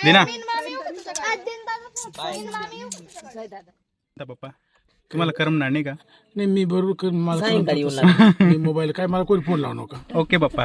दिना पप्पा तुम्हाला करमणार नाही का? नाही मी बरोबर सायंकाळी येऊन मी मोबाईल काय मला कोणी फोन लावू नका. ओके पप्पा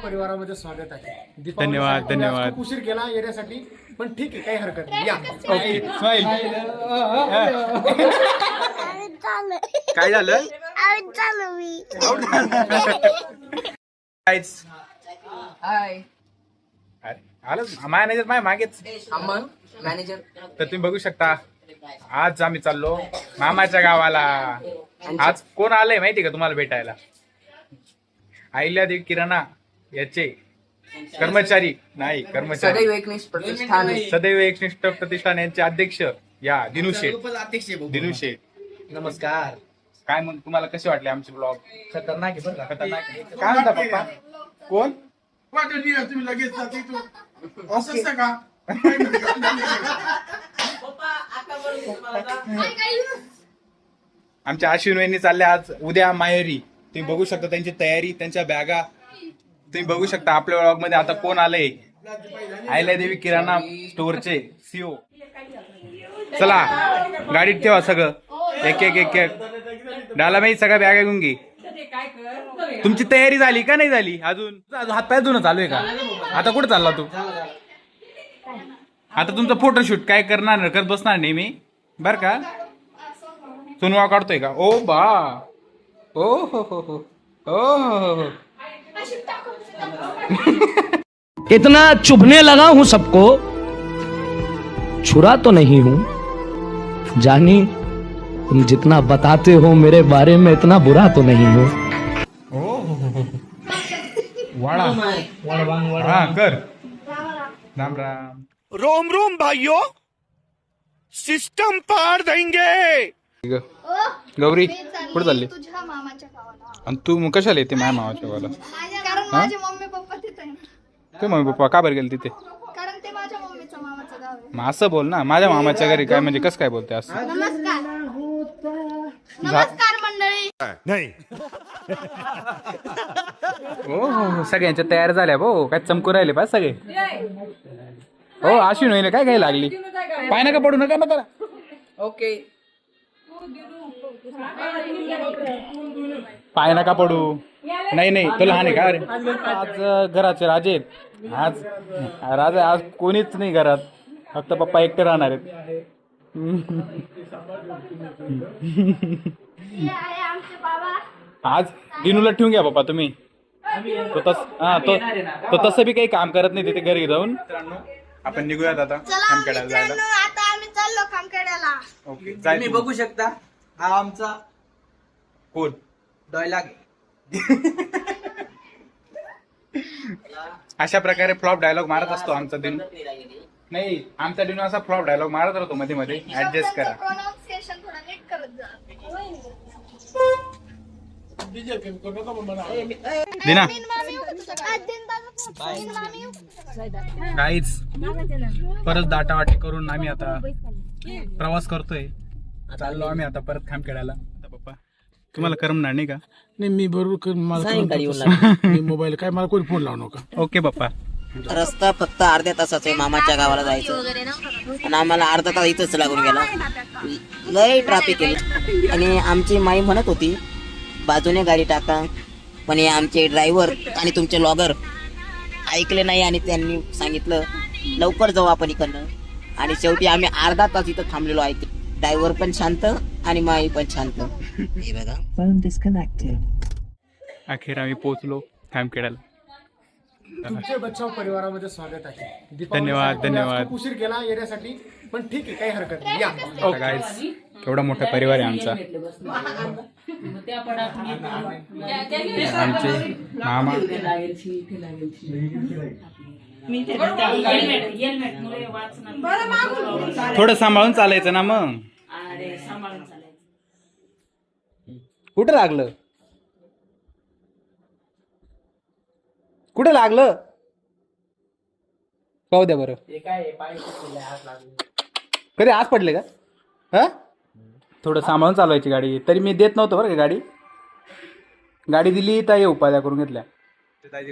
परिवारामध्ये स्वागत आहे. धन्यवाद धन्यवाद. उशीर केला येण्यासाठी पण ठीक आहे काही हरकत नाही या. Okay smile. काय झालं? हाय आलं मॅनेजर माझ्या मागेच. अमन मॅनेजर. तर तुम्ही बघू शकता आज आम्ही चाललो मामाच्या गावाला. आज कोण आलंय माहिती का तुम्हाला भेटायला? अहिल्यादेवी किराणा याचे कर्मचारी नाही कर्मचारी सदैव एकनिष्ठ प्रतिष्ठान. सदैव एकनिष्ठ प्रतिष्ठान यांचे अध्यक्ष या दिनू शेठ. नमस्कार. काय मग तुम्हाला कसे वाटले आमचे ब्लॉग? खतरनाक आहे बरं का? खतरनाक आहे. काय म्हणता पप्पा? कोण? तुम्ही लगेच असं का आमच्या अश्विन वहिनी चालल्या आज उद्या माहेरी. तुम्ही बघू शकता त्यांची तयारी, त्यांच्या बॅगा तुम्ही बघू शकता. आपल्या ब्लॉग मध्ये आता कोण आलंय? अहिल्यादेवी किराणा स्टोअरचे सीओ. चला गाडीत ठेवा सगळं एक एक एक एक डाला माहिती सगळ्या बॅगा घेऊन घे. तुमची तयारी झाली का नाही झाली अजून? हात पाय धुणं चालू आहे का? आता कुठे चालला तू? आता तुमचं फोटोशूट काय करणार करत बसणार नाही मी बर का? सुनवा काढतोय का? ओ बा ओ हो हो हो ओ हो हो. इतना चुभने लगा हूं सबको, छुरा तो नहीं हूं, जानी तुम जितना बताते हो मेरे बारे में इतना बुरा तो नहीं हूं. वाडा हा कर. राम राम. रोम रोम भाइयों, सिस्टम पार देंगे. गौरी कुठे चालली? तुझ्या मामाच्या गावाला. आणि तू मग कशाला येते माझ्या मामाच्या गावाला? कारण माझे मम्मी पप्पा तिथे आहे. ते मम्मी पप्पा का बरं गेले तिथे? कारण ते माझ्या मम्मीचं मामाचं गाव आहे. मग असं बोल ना, माझ्या मामाच्या घरी काय म्हणजे कसं काय बोलते असं? नमस्कार नमस्कार मंडळी. हो हो हो सगळ्यांच्या तयार झाल्या भाऊ. काय चमकू राहिले पाहिजे सगळे. हो अश्विन होईल काय काय लागली? पाय नका पडू नका नका. ओके. पाय नका पडू. नाही नाही तो लहान आहे का? अरे आज घराचे राजे आहेत. आज राजा आज कोणीच नाही घरात, फक्त पप्पा एकटे राहणार आहेत. हे आहे आमचे बाबा. आज दिनूला ठेवून घ्या पप्पा तुम्ही. तो तसं बी काही काम करत नाही तिथे घरी जाऊन. आपण निघूयात आता चला खामखेड्याला मित्रांनो जायला. आता आम्ही चाललो खामखेड्याला. ओके तुम्ही बघू शकता हा आमचा कोण? डायलॉग. अशा प्रकारे फ्लॉप डायलॉग मारत असतो आमचा दिनू. नाही आमचा दिनू असा फ्लॉप डायलॉग मारत राहतो मध्ये मध्ये. ऍडजस्ट करा. प्रोनाउन्सिएशन थोडं नीट करत जा. दिना तीन मामी येऊ का तुझ्या? आज दिन दादा तीन मामी येऊ का तुझ्या? काहीच परत दाटावाटी करून आम्ही आता प्रवास करतोय. चाललो आम्ही आता परत खामखेड्याला. पप्पा तुम्हाला करमणार नाही का? नाही मी बरोबर सायंकाळी येऊन मी मोबाईल काय मला कोणी फोन लावू नका. ओके पप्पा. रस्ता फक्त अर्ध्या तासाचा आहे मामाच्या गावाला जायचं, आणि आम्हाला अर्धा तास इथंच लागून गेला. लय ट्रॅफिक आहे. आणि आमची माई म्हणत होती बाजूने गाडी टाका, पण हे आमचे ड्रायव्हर आणि तुमचे लॉगर ऐकले नाही आणि त्यांनी सांगितलं लवकर जाऊ आपण इकडनं. आणि शेवटी आम्ही अर्धा तास इथं थांबलेलो आहे. ड्रायव्हर पण शांत आणि माई पण शांत. हे बघा. अखेर आम्ही पोहोचलो खामखेड्याला. तुमचे बच्चाव परिवारामध्ये स्वागत आहे. धन्यवाद धन्यवाद. उशीर केला येण्यासाठी पण ठीक आहे काही हरकत नाही या. ओके गाईस केवढा मोठा परिवार आहे आमचा. आमचे मामा थोडं सांभाळून चालायचं ना मग. कुठं लागलं? कुठे लागलं? पाहू द्या बरं. कधी आज पडले का? हा थोडं सांभाळून चालवायची गाडी. तरी मी देत नव्हतो बरं का गाडी. गाडी दिली तर हे उपाध्या करून घेतल्या.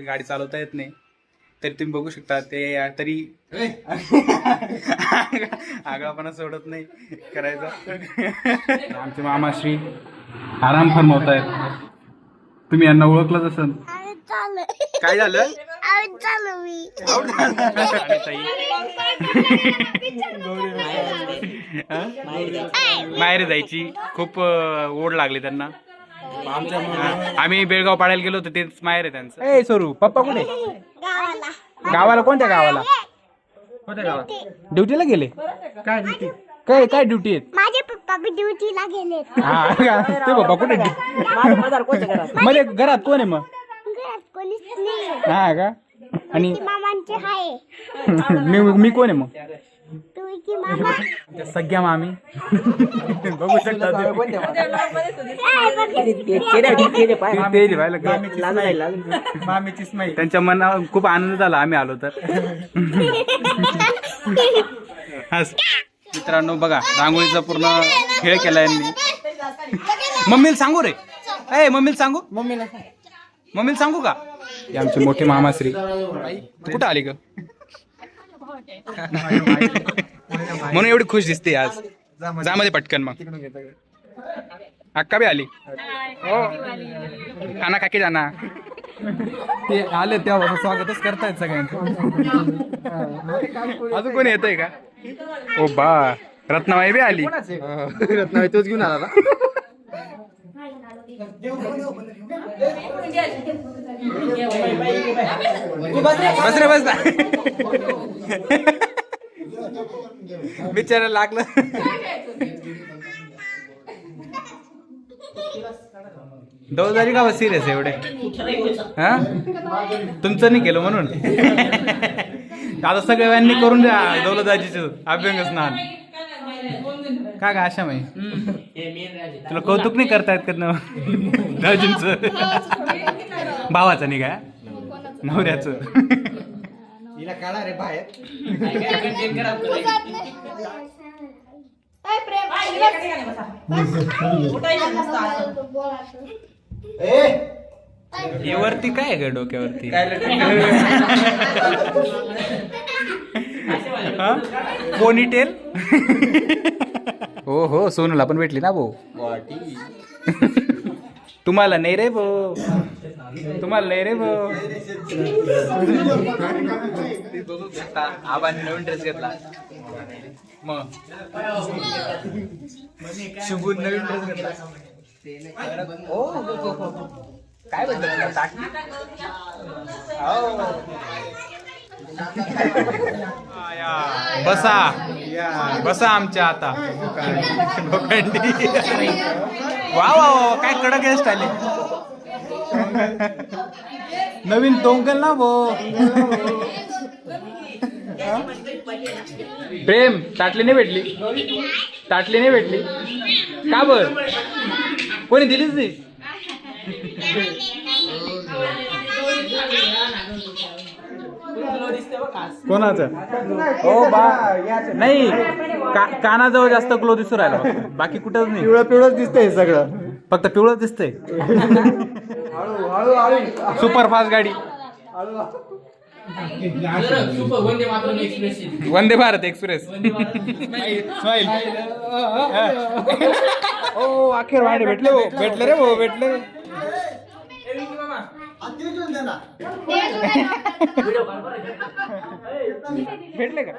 गाडी चालवता येत नाही. तरी तुम्ही बघू शकता ते तरी आगळापणा सोडत नाही करायचा. आमचे मामाश्री आराम फरमावत आहेत. तुम्ही यांना ओळखलंच असेल. अरे चालू काय झालं? अरे चालू मी आणि ताई माहेर जायची खूप ओढ लागली त्यांना. आम्ही बेळगाव पाडायला गेलो होतो तेच माहेर आहे त्यांचं. ए सोरू पप्पा कुठे? गावाला गावाला कोणत्या गावाला? कोणत्या गावाला ड्युटीला गेले? काय ड्युटी? काय काय ड्युटी आहेत? माझे पप्पा बी ड्युटीला गेले. हा ते पप्पा कुठे? मध्ये घरात कोण आहे मग? घरात कोणीच नाही. हा का? आणि ती मामांचे हाय. मी कोण आहे मग? तुम्ही की मामा सगळ्या मामी बघू शकता मामीची स्माईल. त्यांच्या मनावर खूप आनंद झाला आम्ही आलो तर. मित्रांनो बघा रांगोळीचा पूर्ण खेळ केला यांनी. मम्मीला सांगू रे? ए मम्मीला सांगू? मम्मीला सांगू का? हे आमचे मोठे मामाश्री. कुठं आली ग? म्हणून एवढी खुश दिसते आज. जा मध्ये पटकन. मग अक्का बी आली. खाना खाकी जाना. ते आले तेव्हा स्वागतच करतायत सगळ्यांचं. अजून कोणी येतंय का? ओ बा रत्नाबाई बी आली. रत्नाबाई तोच घेऊन आला. बस रे बस. बिचारा लागलं. दौलदारी का सिरियस आहे एवढे? हा तुमचं नाही केलं म्हणून. आता सगळ्यांनी करून द्या दौलतदाजीचं अभ्यंग स्नान. का गा अशा माही तुला कौतुक नाही करतायत का दाजींचं? भावाचं नाही का नवऱ्याचं? काढा रे बाहेर. हे वरती काय ग डोक्यावरती? पोनीटेल. हो हो सोनूला पण भेटली ना भाऊ. तुम्हाला नाही रे भाऊ. तुम्हाला नाही रे भाऊ. आबांनी नवीन ड्रेस घेतला. मग शुभून नवीन ड्रेस घेतला. काय बद्दल बसा बसा आमच्या आता. वा वा वा काय कडक गेस्ट आले. नवीन टोंकल ना भो. प्रेम ताटली नाही भेटली? ताटली नाही भेटली का बर? कोणी दिलीच नाही? कोणाचं? हो बा नाही कानाजवळ जास्त ग्लो दिसू राहिला. बाकी कुठंच नाही. पिवळं पिवळंच दिसतंय सगळं. फक्त पिवळं दिसतंय. सुपरफास्ट गाडी. वंदे भारत एक्सप्रेस. स्माईल. ओ अखेर वाढे भेटले हो. भेटले रे भाऊ भेटले. भेटले का?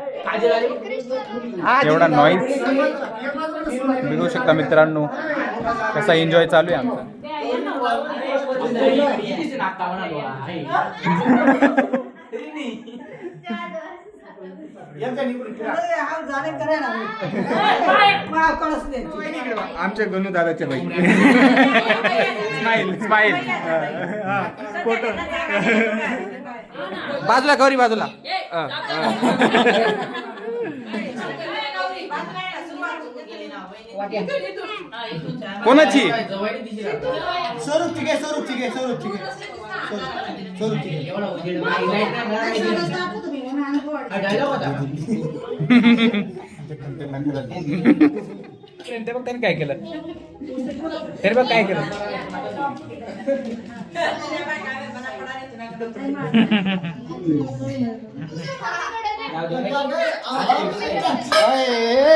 एवढा नॉईज बघू शकता मित्रांनो कसा एन्जॉय चालू आहे आमचा. आमच्या गणू दादाच्या बाई. Smile smile. बाजूला गौरी बाजूला. कोणाची? स्वरूप ठीक आहे. स्वरूप ठीक आहे. स्वरूप ठीक आहे. स्वरूप ठीक आहे. ते बघ त्याने काय केलं, त्याने बघ काय केलं.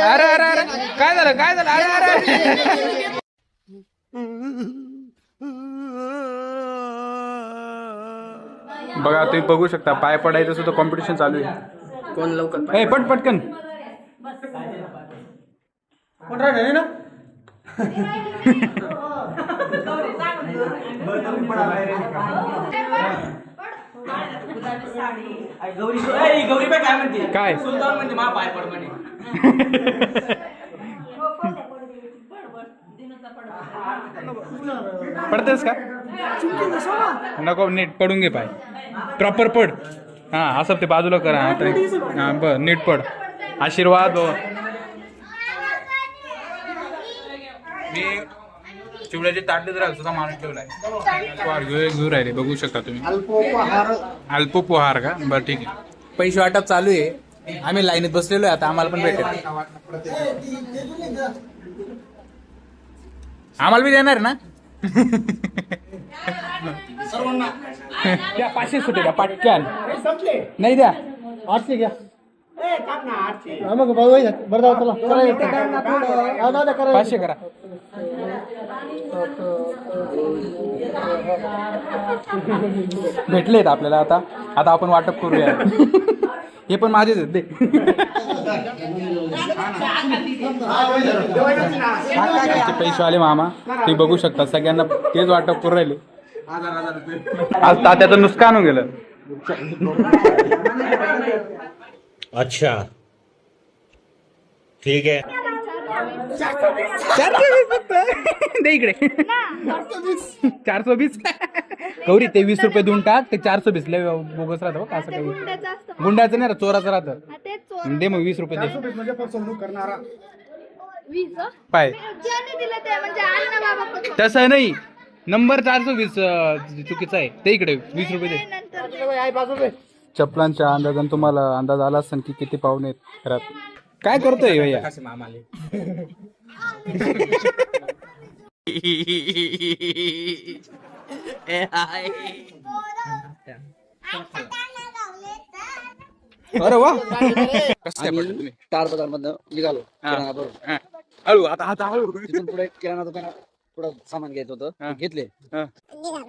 अरे अरे अरे काय झालं, काय झालं, अरे अरे बघा तुम्ही बघू शकता पाय पडायचं सुद्धा कॉम्पिटिशन चालू आहे. कोण लवकर ए पटकन कोण राहिले ना गौरी बाई काय म्हणते, काय सुलतान म्हणजे मा पाय पड म्हणे. पडतेस का नको, नीट पडून घे पाय, प्रॉपर पड. हा असं ते बाजूला करा. हा बर नीट पड. आशीर्वाद हो. मी चिवड्याचे ताटलीच राहतो सुद्धा माणूस ठेवलाय. घेऊ राहिले बघू शकता तुम्ही. अल्पोपहार का, बरं ठीक आहे. पैसे वाटप चालू आहे, आम्ही लाईनीत बसलेलो आहे. आता आम्हाला पण भेटेल, आम्हाला बी देणार ना. द्या 500 सुटे द्या पटक्यान. नाही द्या 800 घ्या. मग बरं जाऊ चला चला 500 करा. भेटलेत आपल्याला. आता आता आपण वाटप करूया. हे पण माझेच आहेत दे. पैसे आले मामा, ते बघू शकता. सगळ्यांना तेच वाटप करून राहिले. आज तात्याचं नुकसान होऊन गेलं. अच्छा ठीक है. 420 फक्त दे इकडे. 420 गौरी ते 20 रुपये देऊन टाक. ते 420 लय बोगस राहतं का असं काही. गुंड्याचं नाही राहत, चोराचं राहतं. दे मग 20 रुपये दे. म्हणजे फसवणूक करणारा पाय ज्याने दिलं ते म्हणजे अण्णा बाबा तसं नाही. नंबर 420 चुकीचा आहे. ते इकडे 20 रुपये दे. नंतर चपलांच्या अंदाजाने तुम्हाला अंदाज आला असेल की किती पाहुणे आहेत घरात. काय करतोय भैया. अरे वा आम्ही स्टार बाजार मधनं निघालो किराणा भरून. हळू आता आता हळू. तिथून पुढे किराणा दुकानात थोडं सामान घ्यायचं होतं, घेतले. निघालो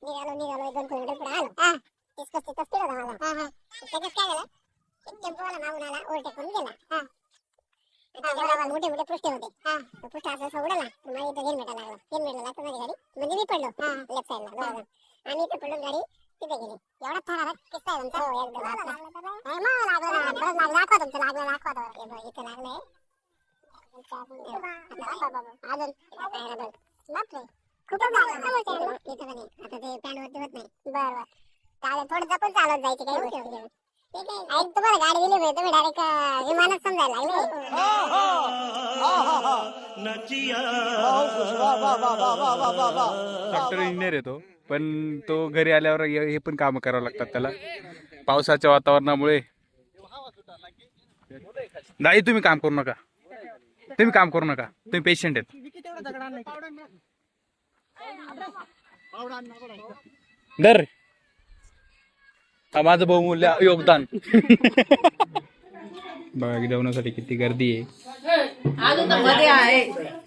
2 किलोमीटर पुढे आलो. तिसकच फिरत आम्हाला. त्याच्यात काय झालं, एक टेम्पोवाला मागून आला, ओव्हरटेक करून गेला. मोठे मोठे पृष्ठे होते. पृष्ठ असं उडाला, मला इथं हेल्मेट लागला. हेल्मेट लागतं माझी गाडी, म्हणजे मी पडलो लेफ्ट साईडला. आणि इथं पडलो, गाडी तिथे गेली. एवढा थरारक किस्सा आहे आमचा. एकदम लागला ना, बरं लागला. दाखवा तुमचं लागलं, दाखवा. इथं लागलंय अजून. बापरे खूपच लागलं इथं पण. आता ते पॅन्ट वरती होत नाही. बरं थोडं जपून चालत जायचे काही गोष्टी. ठीक आहे, ऐक तुम्हाला गाडी दिली होती, तुम्ही डायरेक्ट विमानात समजायला लागले. सॉफ्टवेअर इंजिनियर आहे तो, पण तो घरी आल्यावर हे पण काम करावं लागतात त्याला पावसाच्या वातावरणामुळे. नाही तुम्ही काम करू नका, तुम्ही काम करू नका, तुम्ही पेशंट आहेत. दर हा माझं बहुमूल्य योगदान. बघा जेवणासाठी किती गर्दी आहे.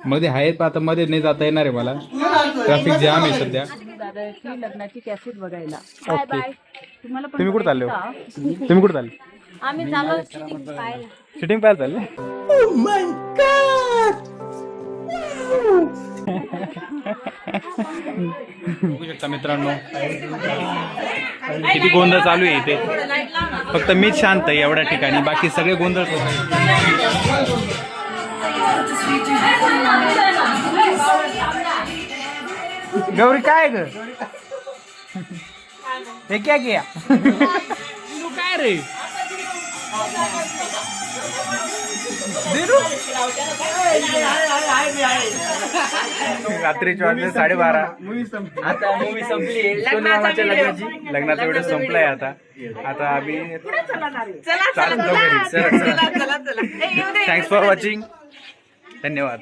मध्ये आहे पण आता मध्ये नाही जाता येणार आहे मला. ट्रॅफिक जाम आहे सध्या. लग्नाची कॅसेट बघायला. ओके तुम्ही कुठे चालले हो? तुम्ही कुठे चालले? आम्ही चाललो शूटिंग पाहायला. शूटिंग पाहायला चालले? बघू शकता मित्रांनो किती गोंधळ चालू आहे इथे. फक्त मीच शांत आहे एवढ्या ठिकाणी, बाकी सगळे गोंधळ. गौरी काय ग हे क्या किया तू काय रे रात्रीचे वाजले 12:30. आता मूवी संपली मामाच्या लग्नाचा व्हिडिओ संपलाय. आता आम्ही चालतो घरी. Thanks for watching. धन्यवाद.